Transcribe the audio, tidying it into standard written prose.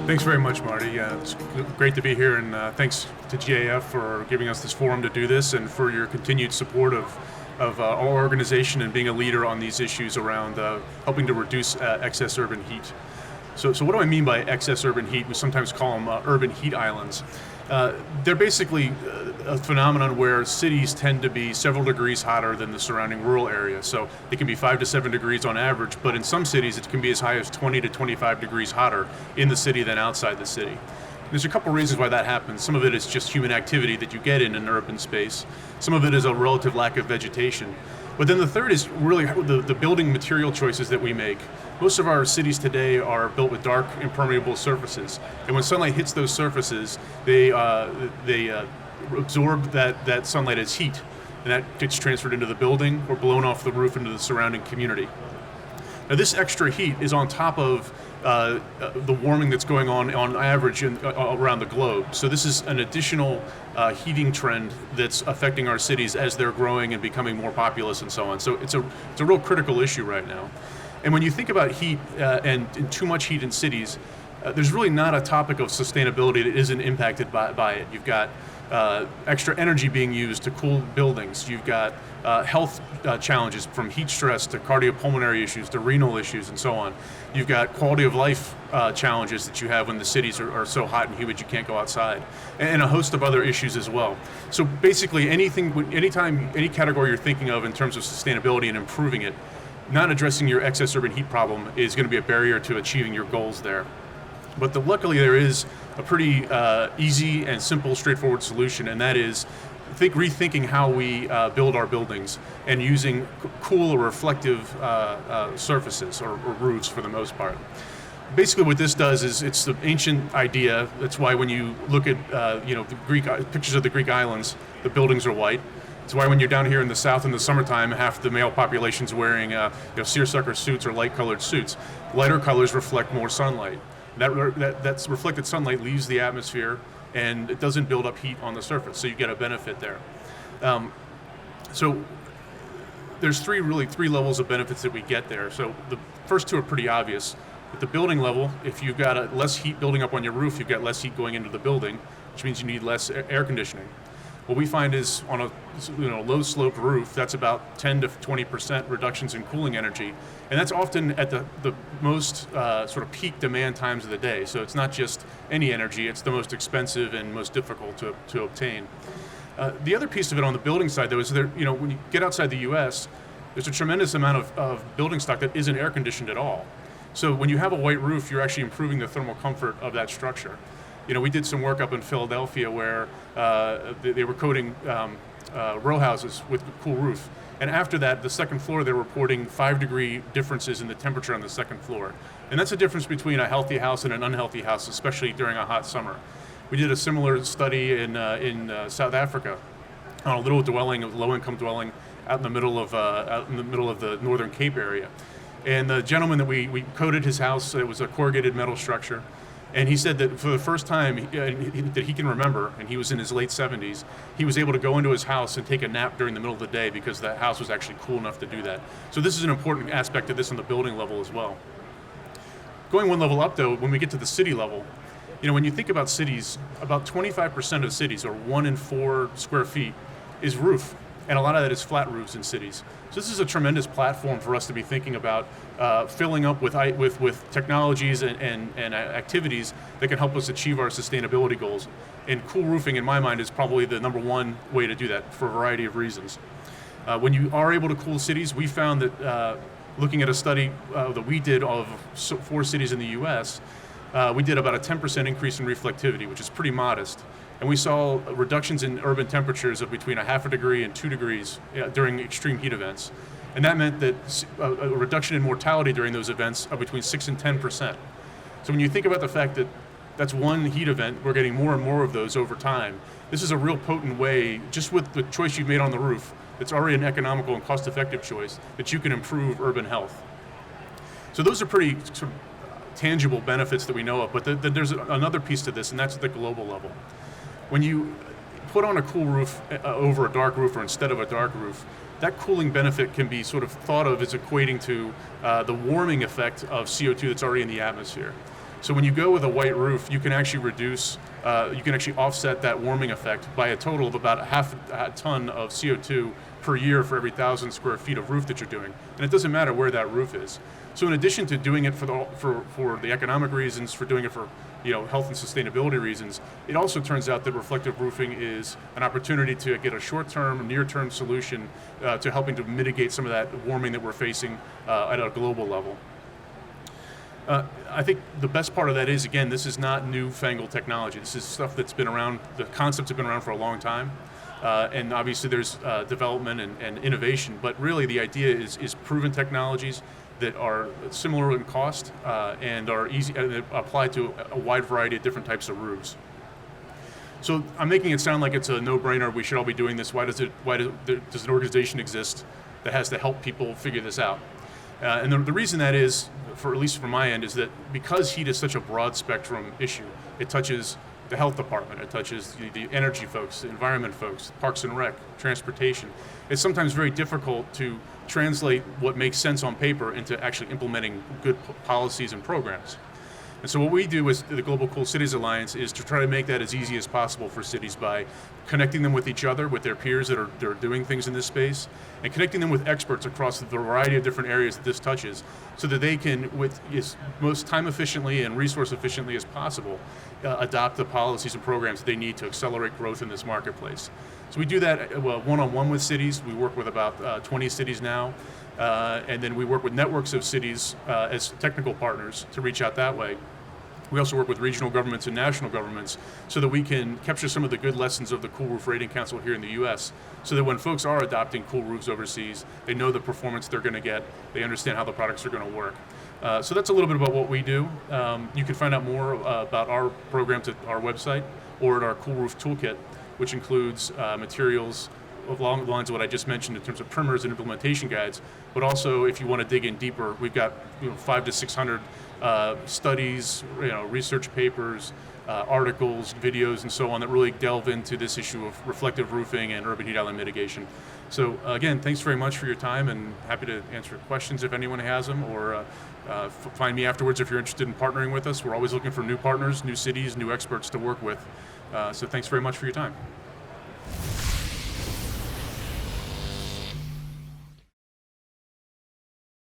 Thanks very much, Marty. It's great to be here, and thanks to GAF for giving us this forum to do this, and for your continued support of our organization and being a leader on these issues around helping to reduce excess urban heat. So what do I mean by excess urban heat? We sometimes call them urban heat islands. They're basically a phenomenon where cities tend to be several degrees hotter than the surrounding rural area. So it can be 5 to 7 degrees on average, but in some cities it can be as high as 20 to 25 degrees hotter in the city than outside the city. There's a couple reasons why that happens. Some of it is just human activity that you get in an urban space. Some of it is a relative lack of vegetation. But then the third is really the building material choices that we make. Most of our cities today are built with dark, impermeable surfaces. And when sunlight hits those surfaces, they absorb that sunlight as heat. And that gets transferred into the building or blown off the roof into the surrounding community. Now this extra heat is on top of the warming that's going on average around the globe. So this is an additional heating trend that's affecting our cities as they're growing and becoming more populous and so on. So it's a real critical issue right now. And when you think about heat and too much heat in cities, there's really not a topic of sustainability that isn't impacted by it. You've got extra energy being used to cool buildings. You've got health challenges from heat stress to cardiopulmonary issues to renal issues and so on. You've got quality of life challenges that you have when the cities are so hot and humid you can't go outside, and a host of other issues as well. So basically anytime, any category you're thinking of in terms of sustainability and improving it, not addressing your excess urban heat problem is going to be a barrier to achieving your goals there. But luckily there is a pretty easy and simple, straightforward solution, and that is rethinking how we build our buildings and using cool or reflective surfaces or roofs for the most part. Basically what this does is it's the ancient idea. That's why when you look at the Greek pictures of the Greek islands, the buildings are white. It's why when you're down here in the south in the summertime, half the male population's wearing seersucker suits or light-colored suits. Lighter colors reflect more sunlight. That's reflected sunlight leaves the atmosphere and it doesn't build up heat on the surface, so you get a benefit there. So there's three levels of benefits that we get there. So the first two are pretty obvious. At the building level, if you've got less heat building up on your roof, you've got less heat going into the building, which means you need less air conditioning. What we find is on a low sloped roof, that's about 10 to 20% reductions in cooling energy. And that's often at the most sort of peak demand times of the day. So it's not just any energy, it's the most expensive and most difficult to obtain. The other piece of it on the building side though is when you get outside the US, there's a tremendous amount of building stock that isn't air conditioned at all. So when you have a white roof, you're actually improving the thermal comfort of that structure. We did some work up in Philadelphia where they were coating row houses with a cool roof. And after that, the second floor, they're reporting 5-degree differences in the temperature on the second floor. And that's a difference between a healthy house and an unhealthy house, especially during a hot summer. We did a similar study in South Africa on a little dwelling, a low-income dwelling out in the middle of the Northern Cape area. And the gentleman that we coated his house, it was a corrugated metal structure. And he said that for the first time that he can remember, and he was in his late 70s, he was able to go into his house and take a nap during the middle of the day because the house was actually cool enough to do that. So this is an important aspect of this on the building level as well. Going one level up though, when we get to the city level, when you think about cities, about 25% of cities, or 1 in 4 square feet, is roof. And a lot of that is flat roofs in cities. So this is a tremendous platform for us to be thinking about filling up with technologies and activities that can help us achieve our sustainability goals. And cool roofing, in my mind, is probably the number one way to do that for a variety of reasons. When you are able to cool cities, we found that looking at a study that we did of 4 cities in the US, we did about a 10% increase in reflectivity, which is pretty modest. And we saw reductions in urban temperatures of between 0.5 degree and 2 degrees during extreme heat events. And that meant that a reduction in mortality during those events of between 6 and 10%. So when you think about the fact that that's one heat event, we're getting more and more of those over time. This is a real potent way, just with the choice you've made on the roof, it's already an economical and cost-effective choice, that you can improve urban health. So those are pretty sort of tangible benefits that we know of, but there's another piece to this, and that's at the global level. When you put on a cool roof over a dark roof or instead of a dark roof, that cooling benefit can be sort of thought of as equating to the warming effect of CO2 that's already in the atmosphere. So when you go with a white roof, you can actually offset that warming effect by a total of about half a ton of CO2 per year for every 1,000 square feet of roof that you're doing. And it doesn't matter where that roof is. So in addition to doing it for the economic reasons, for doing it for health and sustainability reasons, it also turns out that reflective roofing is an opportunity to get a short-term, near-term solution to helping to mitigate some of that warming that we're facing at a global level. I think the best part of that is, again, this is not newfangled technology. This is stuff that's been around, the concepts have been around for a long time. And obviously there's development and innovation, but really the idea is proven technologies that are similar in cost and are easy and apply to a wide variety of different types of roofs. So I'm making it sound like it's a no-brainer. We should all be doing this. Why does an organization exist that has to help people figure this out? And the reason that is, at least from my end, is that because heat is such a broad spectrum issue, it touches the health department, it touches the energy folks, the environment folks, parks and rec, transportation. It's sometimes very difficult to translate what makes sense on paper into actually implementing good policies and programs. And so what we do as the Global Cool Cities Alliance is to try to make that as easy as possible for cities by connecting them with each other, with their peers that are doing things in this space, and connecting them with experts across the variety of different areas that this touches, so that they can, with as most time efficiently and resource efficiently as possible, adopt the policies and programs that they need to accelerate growth in this marketplace. So we do that one-on-one with cities. We work with about 20 cities now, and then we work with networks of cities as technical partners to reach out that way. We also work with regional governments and national governments so that we can capture some of the good lessons of the Cool Roof Rating Council here in the US, so that when folks are adopting cool roofs overseas, they know the performance they're going to get, they understand how the products are going to work. So that's a little bit about what we do. You can find out more about our programs at our website or at our Cool Roof Toolkit, which includes materials along the lines of what I just mentioned in terms of primers and implementation guides, but also if you want to dig in deeper, we've got 500 to 600 studies, research papers, articles, videos, and so on that really delve into this issue of reflective roofing and urban heat island mitigation. So again, thanks very much for your time, and happy to answer questions if anyone has them, or find me afterwards if you're interested in partnering with us. We're always looking for new partners, new cities, new experts to work with. So thanks very much for your time.